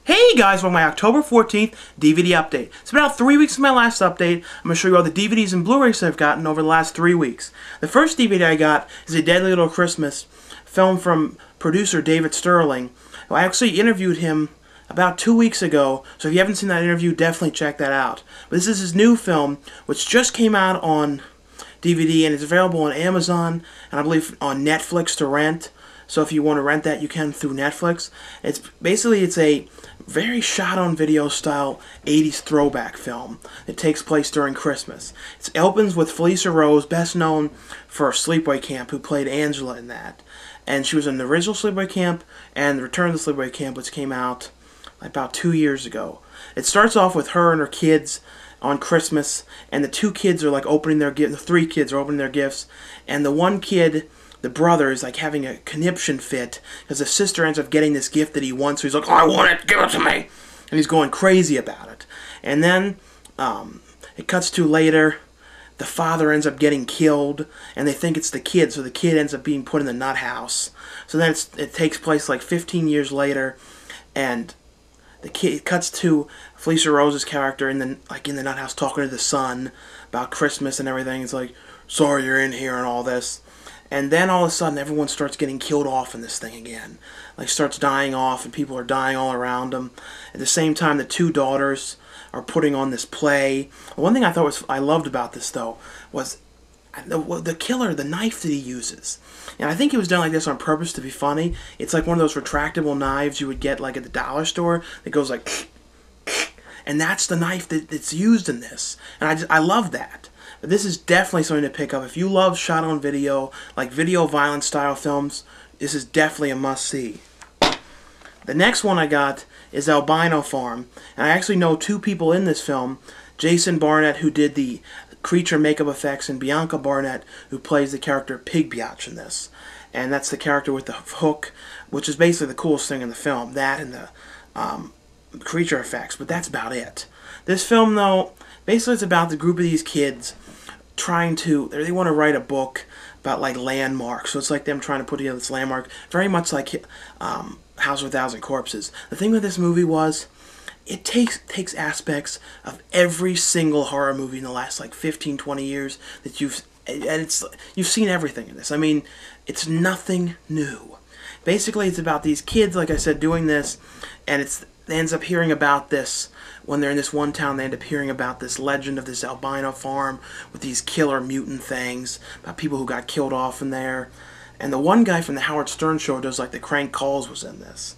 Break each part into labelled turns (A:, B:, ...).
A: Hey guys, welcome to my October 14th DVD update. It's been about 3 weeks from my last update. I'm going to show you all the DVDs and Blu-rays I've gotten over the last 3 weeks. The first DVD I got is A Deadly Little Christmas, film from producer David Sterling. I actually interviewed him about 2 weeks ago, so if you haven't seen that interview, definitely check that out. But this is his new film, which just came out on DVD, and it's available on Amazon, and I believe on Netflix to rent. So if you want to rent that, you can through Netflix. It's a very shot-on-video style 80s throwback film. It takes place during Christmas. It opens with Felissa Rose, best known for Sleepaway Camp, who played Angela in that. And she was in the original Sleepaway Camp and the Return to Sleepaway Camp, which came out about 2 years ago. It starts off with her and her kids on Christmas, and the two kids are like opening their gifts. The three kids are opening their gifts, and the one kid, the brother, is like having a conniption fit because the sister ends up getting this gift that he wants. So he's like, "Oh, I want it, give it to me," and he's going crazy about it. And then it cuts to later. The father ends up getting killed, and they think it's the kid, so the kid ends up being put in the nut house. So then it takes place like 15 years later, and the kid, it cuts to Felissa Rose's character in the nut house talking to the son about Christmas and everything. It's like, "Sorry you're in here," and all this. And then all of a sudden, everyone starts getting killed off in this thing again. Like, starts dying off, and people are dying all around them. At the same time, the two daughters are putting on this play. One thing I loved about this, though, was the killer, the knife that he uses. And I think it was done like this on purpose to be funny. It's like one of those retractable knives you would get like at the dollar store that goes like, and that's the knife that's used in this. And I love that. But this is definitely something to pick up. If you love shot-on-video, like video violence style films, this is definitely a must-see. The next one I got is Albino Farm. And I actually know two people in this film. Jason Barnett, who did the creature makeup effects, and Bianca Barnett, who plays the character Pig Biatch in this. And that's the character with the hook, which is basically the coolest thing in the film. That and the creature effects, but that's about it. This film, though, basically it's about the group of these kids they want to write a book about like landmarks. So it's like them trying to put together this landmark, very much like House of a Thousand Corpses. The thing with this movie was it takes aspects of every single horror movie in the last like 15, 20 years that you've seen everything in this. I mean, it's nothing new. Basically, it's about these kids, like I said, doing this, and they ends up hearing about this. When they're in this one town, they end up hearing about this legend of this albino farm with these killer mutant things, about people who got killed off in there. And the one guy from the Howard Stern show does like the crank calls was in this.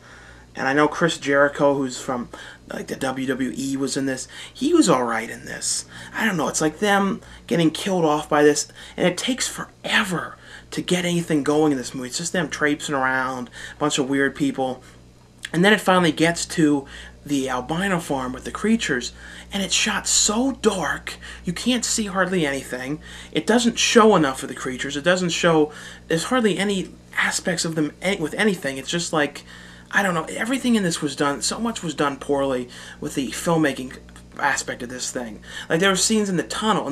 A: And I know Chris Jericho, who's from like the WWE, was in this. He was alright in this. I don't know, it's like them getting killed off by this, and it takes forever to get anything going in this movie. It's just them traipsing around, a bunch of weird people. And then it finally gets to the albino farm with the creatures, and it's shot so dark you can't see hardly anything. It doesn't show enough of the creatures. It doesn't show, there's hardly any aspects of them with anything. It's just like, I don't know, everything in this was done, so much was done poorly with the filmmaking aspect of this thing. Like, there were scenes in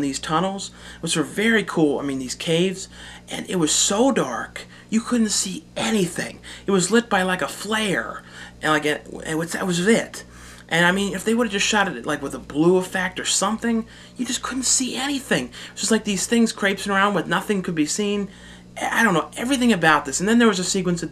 A: these tunnels, which were very cool. I mean, these caves, and it was so dark you couldn't see anything. It was lit by like a flare, and like that was it. And I mean, if they would have just shot it like with a blue effect or something, you just couldn't see anything. It was just like these things traipsing around with nothing could be seen. I don't know, everything about this. And then there was a sequence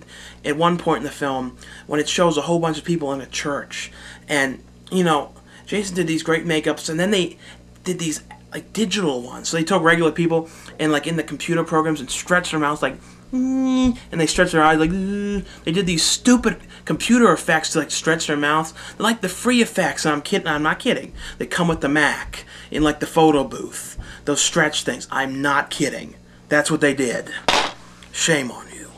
A: at one point in the film when it shows a whole bunch of people in a church. And, you know, Jason did these great makeups, and then they did these like digital ones. So they took regular people and like in the computer programs and stretched their mouths like, and they stretch their eyes like, they did these stupid computer effects to like stretch their mouths. They're like the free effects, and I'm not kidding. They come with the Mac in like the photo booth. Those stretch things. I'm not kidding. That's what they did. Shame on you.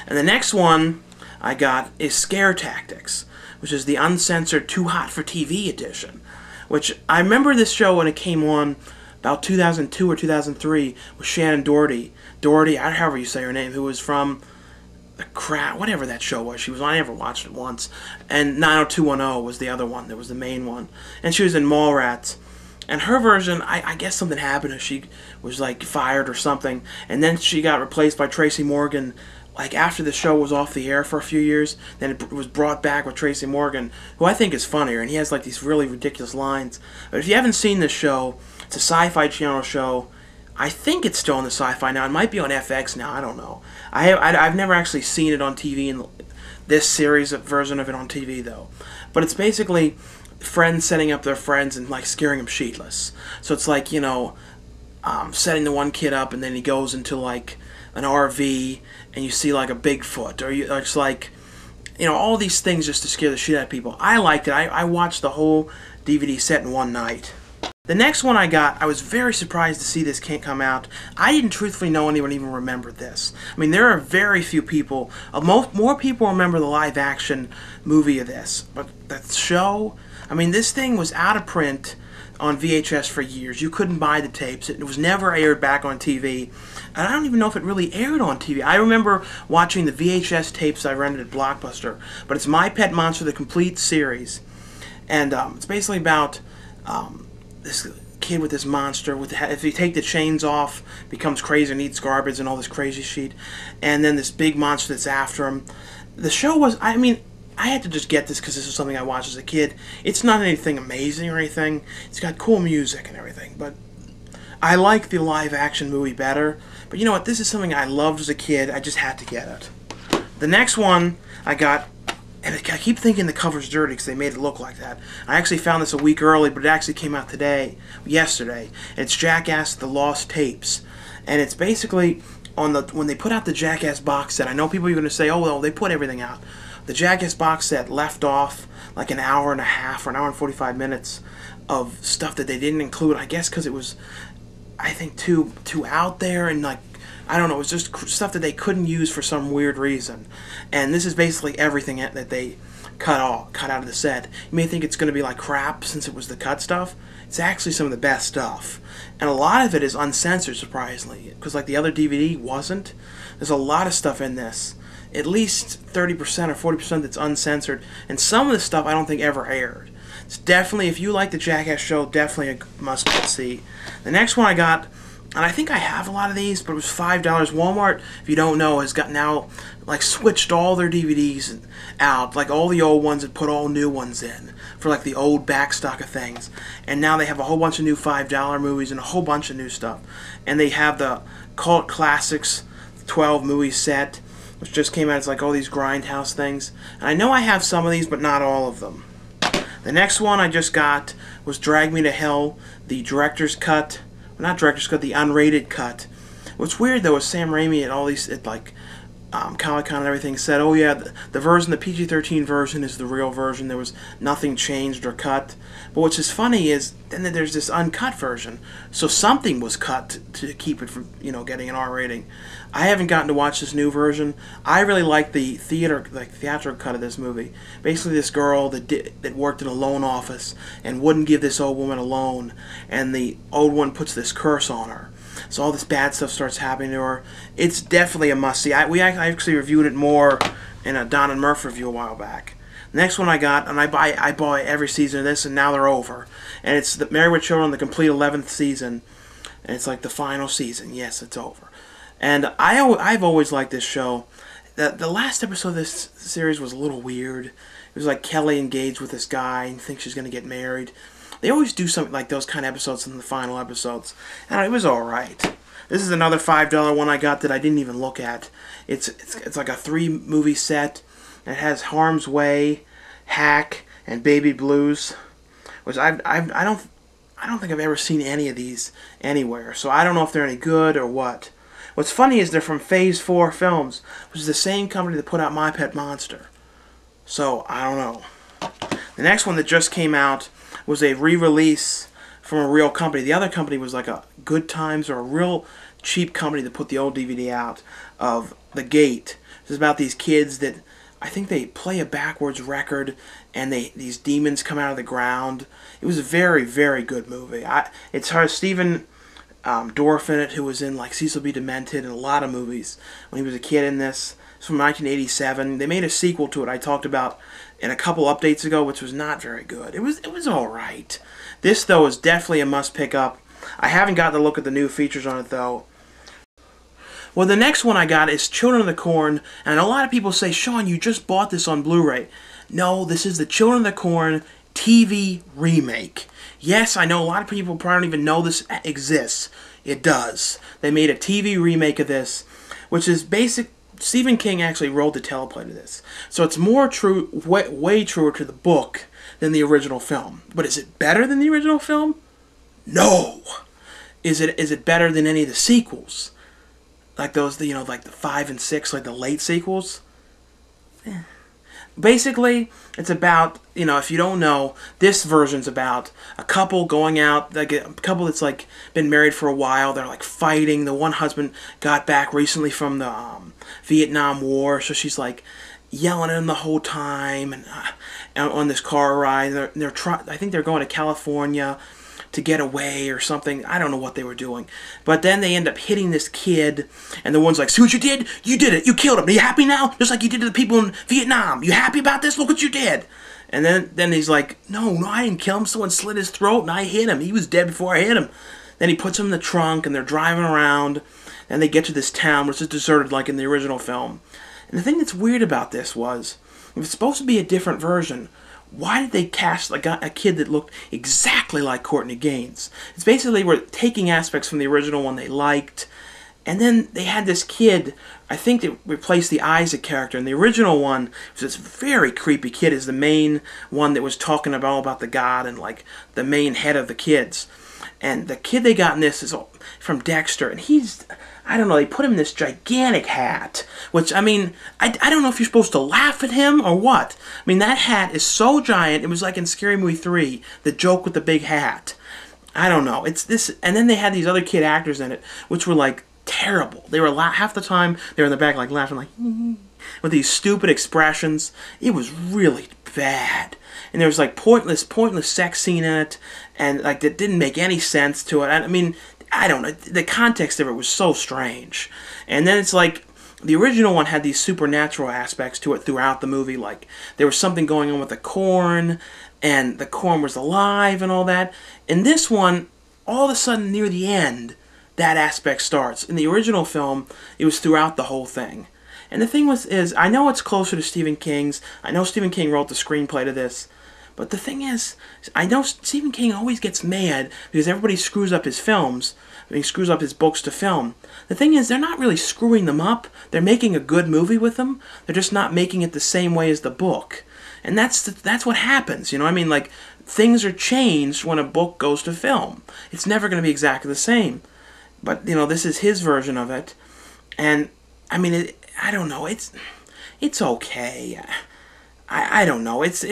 A: And the next one I got is Scare Tactics, which is the uncensored Too Hot for TV edition. Which I remember this show when it came on about 2002 or 2003 with Shannon Doherty, however you say her name, who was from The Crown, whatever that show was. I never watched it once. And 90210 was the other one. That was the main one. And she was in Mallrats. And her version, I guess something happened. She was like fired or something. And then she got replaced by Tracy Morgan like after the show was off the air for a few years, then it was brought back with Tracy Morgan, who I think is funnier, and he has like these really ridiculous lines. But if you haven't seen this show, it's a Sci-Fi Channel show. I think it's still on the Sci-Fi now. It might be on FX now. I don't know. I've never actually seen it on TV in this series version of it on TV though. But it's basically friends setting up their friends and like scaring them sheetless. So it's like, you know, setting the one kid up and then he goes into like an RV and you see like a Bigfoot, or it's like, you know, all these things just to scare the shit out of people. I liked it. I watched the whole DVD set in one night. The next one I got, I was very surprised to see this can't come out. I didn't truthfully know anyone even remembered this. I mean, there are very few people, more people remember the live action movie of this, but the show, I mean, this thing was out of print on VHS for years. You couldn't buy the tapes. It was never aired back on TV. And I don't even know if it really aired on TV. I remember watching the VHS tapes I rented at Blockbuster. But it's My Pet Monster, the complete series. And it's basically about this kid with this monster. If you take the chains off, becomes crazy and eats garbage and all this crazy shit. And then this big monster that's after him. The show was, I mean, I had to just get this because this was something I watched as a kid. It's not anything amazing or anything. It's got cool music and everything, but I like the live action movie better. But you know what? This is something I loved as a kid. I just had to get it. The next one I got, and I keep thinking the cover's dirty because they made it look like that. I actually found this a week early, but it actually came out yesterday. It's Jackass: The Lost Tapes, and it's basically when they put out the Jackass box set. I know people are going to say, "Oh well, they put everything out." The Jackass box set left off like an hour and a half or an hour and 45 minutes of stuff that they didn't include. I guess because it was, I think, too out there and like, I don't know, it was just stuff that they couldn't use for some weird reason. And this is basically everything that they cut out of the set. You may think it's going to be like crap since it was the cut stuff. It's actually some of the best stuff. And a lot of it is uncensored, surprisingly, because like the other DVD wasn't. There's a lot of stuff in this. At least 30% or 40% that's uncensored, and some of the stuff I don't think ever aired. It's definitely, if you like the Jackass show, definitely a must-see. The next one I got, and I think I have a lot of these, but it was $5. Walmart, if you don't know, has got now like switched all their DVDs out, like all the old ones, and put all new ones in for like the old back stock of things. And now they have a whole bunch of new $5 movies and a whole bunch of new stuff. And they have the Cult Classics 12 movie set, which just came out. It's like all these Grindhouse things. And I know I have some of these, but not all of them. The next one I just got was Drag Me to Hell, the director's cut. Well, not director's cut, the unrated cut. What's weird, though, is Sam Raimi at all these, Comic-Con and everything said, oh yeah, the version, the PG-13 version is the real version. There was nothing changed or cut. But what's just funny is then there's this uncut version. So something was cut to keep it from, you know, getting an R rating. I haven't gotten to watch this new version. I really like the theatrical cut of this movie. Basically, this girl that worked in a loan office and wouldn't give this old woman a loan, and the old one puts this curse on her. So all this bad stuff starts happening to her. It's definitely a must-see. I actually reviewed it more in a Don and Murph review a while back. The next one I got, and I buy every season of this, and now they're over. And it's the Married with Children, the complete 11th season. And it's like the final season. Yes, it's over. And I've always liked this show. The last episode of this series was a little weird. It was like Kelly engaged with this guy and thinks she's going to get married. They always do something like those kind of episodes in the final episodes. And it was alright. This is another $5 one I got that I didn't even look at. It's like a 3-movie set. And it has Harm's Way, Hack, and Baby Blues. Which I don't think I've ever seen any of these anywhere. So I don't know if they're any good or what. What's funny is they're from Phase 4 Films, which is the same company that put out My Pet Monster. So, I don't know. The next one that just came out was a re-release from a real company. The other company was like a Good Times, or a real cheap company that put the old DVD out, of The Gate. This is about these kids that, I think they play a backwards record, and these demons come out of the ground. It was a very, very good movie. It's Stephen Dorff in it, who was in like Cecil B. Demented and a lot of movies when he was a kid in this. It's from 1987. They made a sequel to it I talked about in a couple updates ago, which was not very good. It was alright. This, though, is definitely a must pick up. I haven't gotten to look at the new features on it, though. Well, the next one I got is Children of the Corn, and a lot of people say, Sean, you just bought this on Blu-ray. No, this is the Children of the Corn TV remake. Yes, I know a lot of people probably don't even know this exists. It does. They made a TV remake of this, which is basic. Stephen King actually wrote the teleplay to this. So it's more true, way truer to the book than the original film. But is it better than the original film? No. Is it better than any of the sequels? Like those, like the 5 and 6, like the late sequels? Basically, it's about, if you don't know, this version's about a couple going out, like a couple that's like been married for a while. They're like fighting. The one husband got back recently from the Vietnam War, so she's like yelling at him the whole time, and on this car ride. I think they're going to California to get away or something. I don't know what they were doing. But then they end up hitting this kid, and the one's like, see what you did? You did it. You killed him. Are you happy now? Just like you did to the people in Vietnam. You happy about this? Look what you did. And then he's like, no, I didn't kill him. Someone slit his throat, and I hit him. He was dead before I hit him. Then he puts him in the trunk, and they're driving around, and they get to this town, which is deserted like in the original film. And the thing that's weird about this was, if it's supposed to be a different version, why did they cast a kid that looked exactly like Courtney Gaines? It's basically they were taking aspects from the original one they liked, and then they had this kid, I think they replaced the Isaac character. In the original one, was this very creepy kid is the main one that was talking about the God and like the main head of the kids. And the kid they got in this is from Dexter, and he's, I don't know, they put him in this gigantic hat, which, I mean, I don't know if you're supposed to laugh at him or what. I mean, that hat is so giant, it was like in Scary Movie 3, the joke with the big hat. I don't know, it's this, and then they had these other kid actors in it, which were like terrible. They were, half the time, they were in the back like laughing like, with these stupid expressions. It was really bad. And there was like pointless sex scene in it, and like that didn't make any sense to it. I mean, I don't know, the context of it was so strange. And then it's like, the original one had these supernatural aspects to it throughout the movie, like there was something going on with the corn, and the corn was alive and all that. In this one, all of a sudden near the end, that aspect starts. In the original film, it was throughout the whole thing. And the thing is, I know it's closer to Stephen King's. I know Stephen King wrote the screenplay to this. But the thing is, I know Stephen King always gets mad because everybody screws up his films. I mean, he screws up his books to film. The thing is, they're not really screwing them up. They're making a good movie with them. They're just not making it the same way as the book. And that's what happens, I mean, like, things are changed when a book goes to film. It's never going to be exactly the same. But, this is his version of it. And, I mean, I don't know, it's okay. I don't know, it's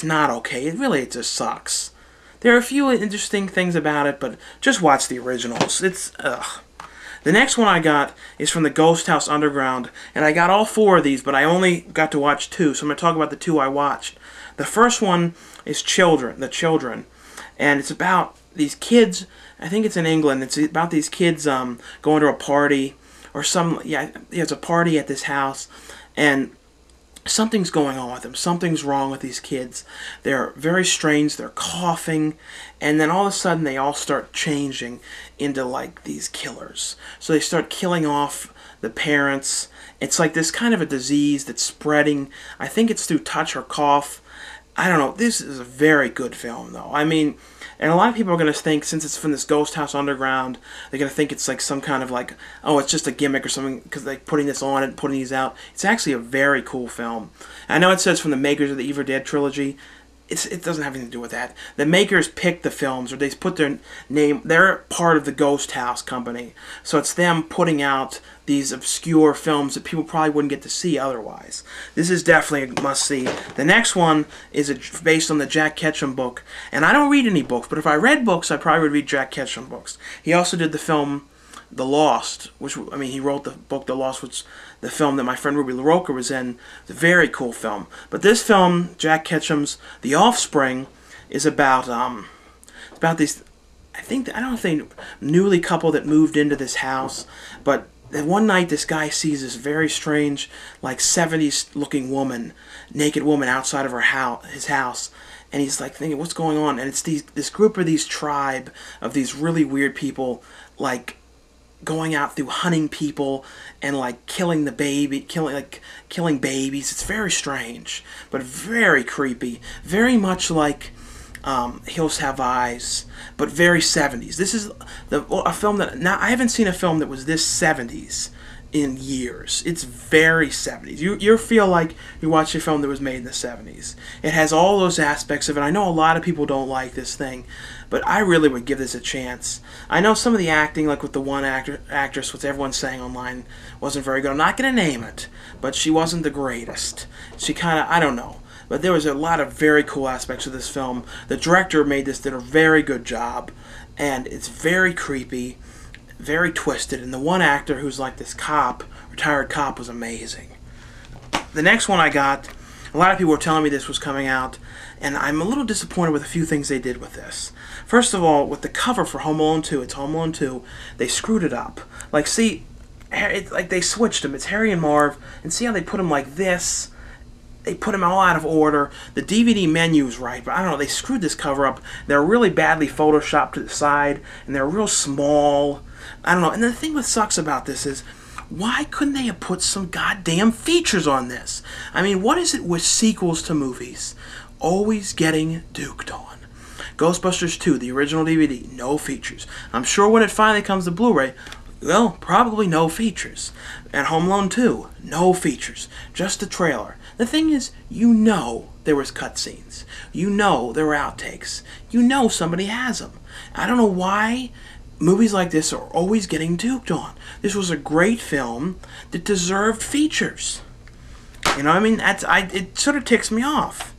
A: not okay. It just sucks. There are a few interesting things about it, but just watch the originals. Ugh. The next one I got is from the Ghost House Underground, and I got all 4 of these, but I only got to watch 2, so I'm going to talk about the 2 I watched. The first one is The Children, and it's about these kids, I think it's in England, it's about these kids going to a party, or it's a party at this house, and something's going on with them. Something's wrong with these kids. They're very strange. They're coughing. And then all of a sudden they all start changing into like these killers. So they start killing off the parents. It's like this kind of a disease that's spreading. I think it's through touch or cough. I don't know. This is a very good film though. I mean, and a lot of people are going to think, since it's from this Ghost House Underground, they're going to think it's like some kind of like, oh, it's just a gimmick or something, because they're putting this on and putting these out. It's actually a very cool film. I know it says from the makers of the Evil Dead trilogy. It doesn't have anything to do with that. The makers pick the films, or they put their name. They're part of the Ghost House company, so it's them putting out these obscure films that people probably wouldn't get to see otherwise. This is definitely a must-see. The next one is based on the Jack Ketchum book, and I don't read any books, but if I read books, I probably would read Jack Ketchum books. He also did the film The Lost, which, I mean, he wrote the book The Lost, which the film that my friend Ruby LaRocca was in. It's a very cool film. But this film, Jack Ketchum's The Offspring, is about these, I don't know if they newly couple that moved into this house, but one night this guy sees this very strange, like 70s looking woman, naked woman outside of his house. And he's like thinking, what's going on? And it's this group of these tribe of these really weird people, like going out through hunting people and like killing babies. It's very strange, but very creepy. Very much like Hills Have Eyes, but very 70s. This is a film that now I haven't seen a film that was this 70s in years. It's very 70s. You feel like you watch a film that was made in the 70s. It has all those aspects of it. I know a lot of people don't like this thing, but I really would give this a chance. I know some of the acting, like with the one actress, which everyone's saying online, wasn't very good. I'm not going to name it, but she wasn't the greatest. She kind of, I don't know. But there was a lot of very cool aspects of this film. The director did a very good job, and it's very creepy, very twisted, and the one actor who's like this retired cop, was amazing. The next one I got, a lot of people were telling me this was coming out, and I'm a little disappointed with a few things they did with this. First of all, with the cover for Home Alone 2, it's Home Alone 2, they screwed it up. Like, see, like they switched them. It's Harry and Marv, and see how they put them like this? They put them all out of order. The DVD menu's right, but I don't know, they screwed this cover up. They're really badly photoshopped to the side, and they're real small. I don't know. And the thing that sucks about this is, why couldn't they have put some goddamn features on this? I mean, what is it with sequels to movies always getting duked on? Ghostbusters 2, the original DVD, no features. I'm sure when it finally comes to Blu-ray, well, probably no features. And Home Alone 2, no features. Just a trailer. The thing is, you know there was cutscenes. You know there were outtakes. You know somebody has them. I don't know why movies like this are always getting duped on. This was a great film that deserved features. You know what I mean? It sort of ticks me off.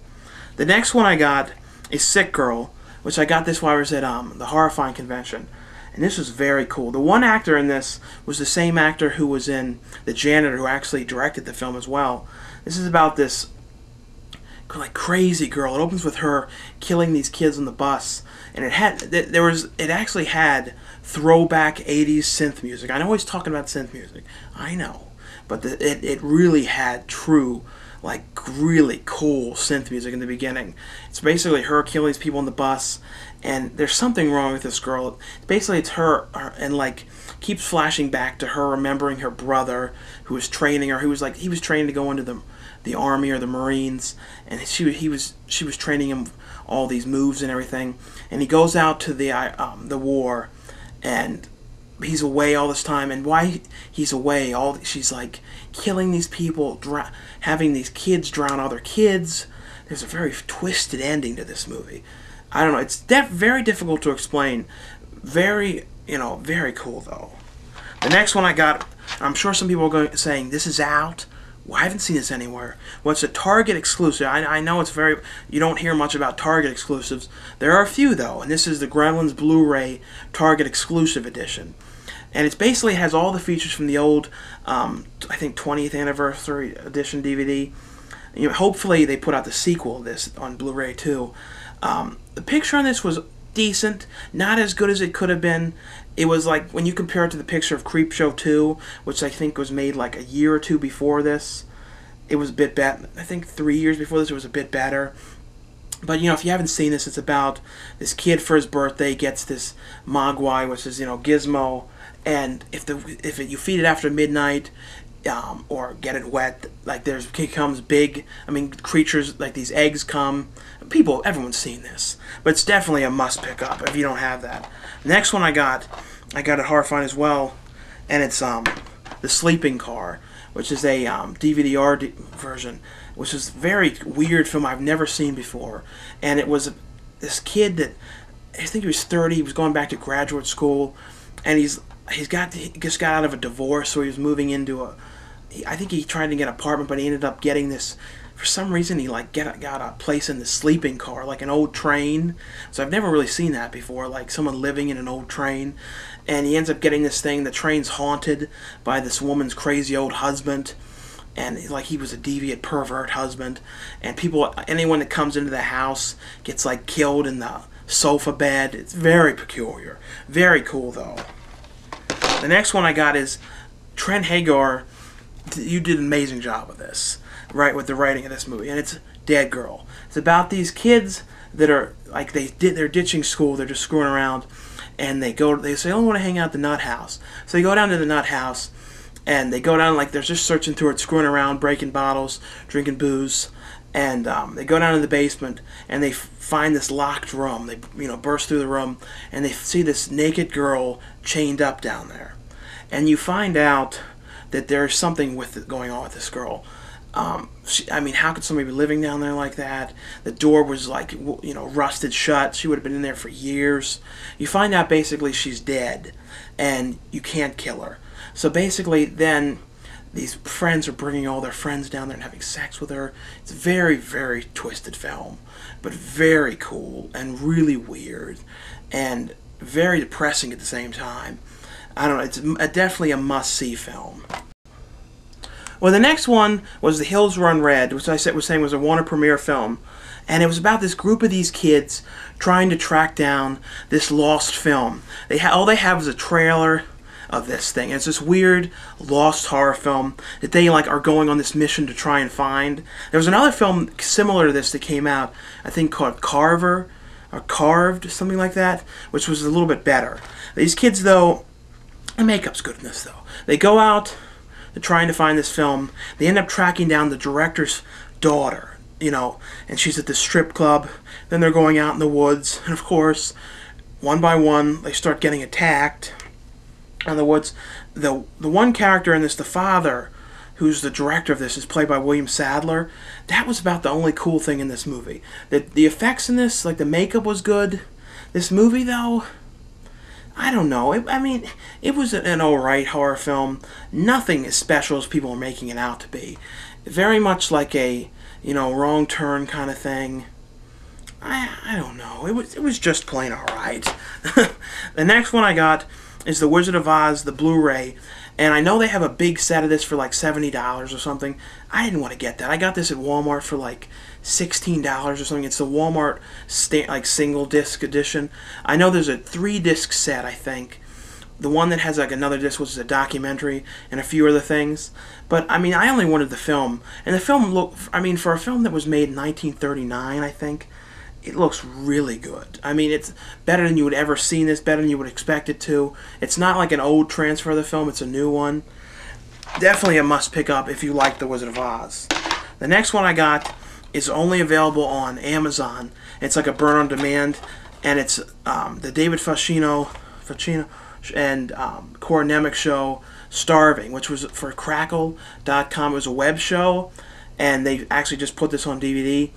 A: The next one I got is Sick Girl, which I got this while I was at the Horrifying convention. And this was very cool. The one actor in this was the same actor who was in The Janitor, who actually directed the film as well. This is about this like crazy girl. It opens with her killing these kids on the bus, and it actually had throwback 80s synth music. I know he's talking about synth music. I know, but it really had true, like really cool synth music in the beginning. It's basically her killing these people on the bus, and there's something wrong with this girl. Basically, it's her and like keeps flashing back to her remembering her brother who was training her. He was trained to go into the army or the Marines, and she was training him all these moves and everything. And he goes out to the war, and he's away all this time. And why he's away, she's like killing these people, having these kids drown other kids. There's a very twisted ending to this movie. I don't know. It's very difficult to explain. Very cool though. The next one I got, I'm sure some people are saying this is out. Well, I haven't seen this anywhere. Well, it's a Target exclusive. I know you don't hear much about Target exclusives. There are a few though, and this is the Gremlins Blu-ray Target exclusive edition. And it basically has all the features from the old, I think 20th anniversary edition DVD. Hopefully they put out the sequel of this on Blu-ray too. The picture on this was decent, not as good as it could have been. It was like, when you compare it to the picture of Creepshow 2, which I think was made like a year or two before this, it was a bit better. I think 3 years before this, it was a bit better. But, if you haven't seen this, it's about this kid for his birthday gets this Mogwai, which is, Gizmo, and if you feed it after midnight, or get it wet, like becomes big, creatures, like these eggs come. Everyone's seen this, but it's definitely a must pick up if you don't have that. Next one I got at Horrifying as well, and it's The Sleeping Car, which is a DVD-R version, which is a very weird film I've never seen before. And it was this kid that, I think he was 30, he was going back to graduate school, and he just got out of a divorce, so he was moving into I think he tried to get an apartment, but he ended up getting this, for some reason he got a place in the sleeping car, like an old train. So I've never really seen that before, like someone living in an old train. And he ends up getting this thing, the train's haunted by this woman's crazy old husband. And like he was a deviant pervert husband. And anyone that comes into the house gets like killed in the sofa bed. It's very peculiar. Very cool though. The next one I got is Trent Hagar. You did an amazing job with this, right, with the writing of this movie, and it's Dead Girl. It's about these kids that are like they're ditching school, they're just screwing around, and they say, "Oh, I want to hang out at the nut house." So they go down to the nut house, and they go down like they're just searching through it, screwing around, breaking bottles, drinking booze, and they go down to the basement and they find this locked room. They burst through the room and they see this naked girl chained up down there, and you find out that there's something going on with this girl. How could somebody be living down there like that? The door was like, rusted shut. She would have been in there for years. You find out basically she's dead, and you can't kill her. So basically, then these friends are bringing all their friends down there and having sex with her. It's a very, very twisted film, but very cool and really weird, and very depressing at the same time. I don't know. It's definitely a must-see film. Well, the next one was The Hills Run Red, which I was saying was a Warner Premiere film. And it was about this group of these kids trying to track down this lost film. All they have is a trailer of this thing. And it's this weird, lost horror film that they are going on this mission to try and find. There was another film similar to this that came out, I think called Carver, or Carved, something like that, which was a little bit better. These kids, though, the makeup's good in this, though. They go out... They're trying to find this film. They end up tracking down the director's daughter, and she's at the strip club. Then they're going out in the woods, and of course, one by one, they start getting attacked in the woods. The one character in this, the father, who's the director of this, is played by William Sadler. That was about the only cool thing in this movie. The effects in this, the makeup was good. This movie, though... I don't know. It was an alright horror film. Nothing as special as people are making it out to be. Very much like a, wrong turn kind of thing. I don't know. It was just plain alright. The next one I got is The Wizard of Oz, the Blu-ray. And I know they have a big set of this for $70 or something. I didn't want to get that. I got this at Walmart for $16 or something. It's the Walmart single disc edition. I know there's a 3-disc set, I think. The one that has another disc, which is a documentary and a few other things. But I only wanted the film. And the film for a film that was made in 1939, I think, it looks really good. It's better than you would ever seen this, better than you would expect it to. It's not like an old transfer of the film, it's a new one. Definitely a must pick up if you like The Wizard of Oz. The next one I got is only available on Amazon. It's like a burn on demand, and it's the David Facchino and Cora Nemec show, Starving, which was for Crackle.com. It was a web show, and they actually just put this on DVD.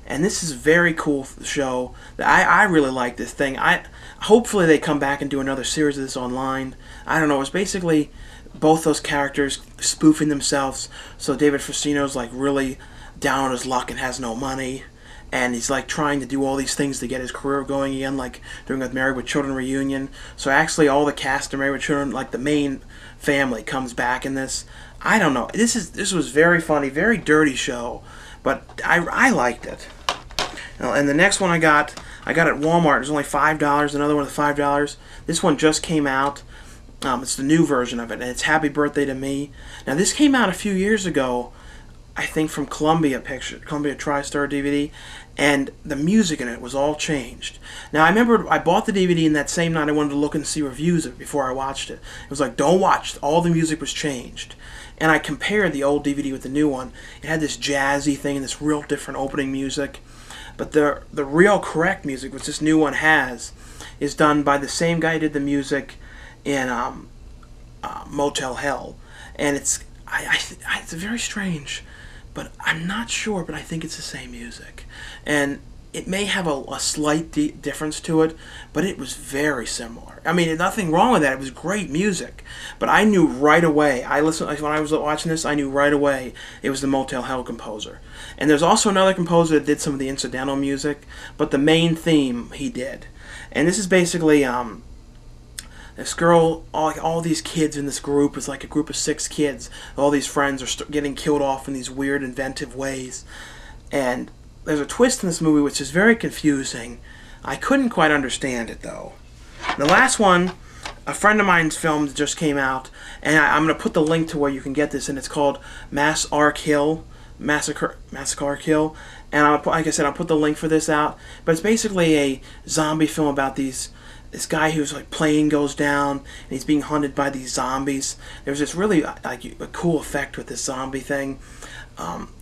A: And this is a very cool show. I really like this thing. Hopefully they come back and do another series of this online. I don't know. It's basically both those characters spoofing themselves. So David Facchino's really down on his luck and has no money. And he's trying to do all these things to get his career going again, like doing a Married with Children reunion. So actually all the cast of Married with Children, the main family, comes back in this. I don't know. This was very funny, very dirty show. But I liked it. And the next one I got at Walmart. It was only $5. Another one at $5. This one just came out. It's the new version of it, and it's Happy Birthday to Me. Now this came out a few years ago, I think from Columbia TriStar DVD, and the music in it was all changed. Now I remember I bought the DVD, and that same night I wanted to look and see reviews of it before I watched it. It was don't watch. All the music was changed. And I compared the old DVD with the new one. It had this jazzy thing and this real different opening music. But the real correct music, which this new one has, is done by the same guy who did the music in Motel Hell. And it's very strange, but I'm not sure, but I think it's the same music. And it may have a slight difference to it, but it was very similar. Nothing wrong with that. It was great music. But I knew right away, when I was watching this, I knew right away it was the Motel Hell composer. And there's also another composer that did some of the incidental music, but the main theme he did. And this is basically this girl, all these kids in this group is like a group of 6 kids. All these friends are getting killed off in these weird, inventive ways. And there's a twist in this movie which is very confusing. I couldn't quite understand it, though. The last one, a friend of mine's film that just came out, and I'm going to put the link to where you can get this, and it's called Massacre Kill. And like I said, I'll put the link for this out. But it's basically a zombie film about these this guy whose like plane goes down and he's being hunted by these zombies. There's this really like a cool effect with this zombie thing.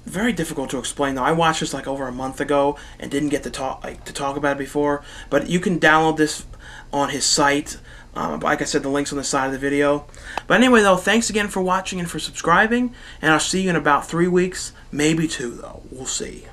A: Very difficult to explain though. I watched this like over a month ago and didn't get to talk about it before. But you can download this on his site. Like I said, the link's on the side of the video. But anyway though, thanks again for watching and for subscribing. And I'll see you in about 3 weeks, maybe 2 though. We'll see.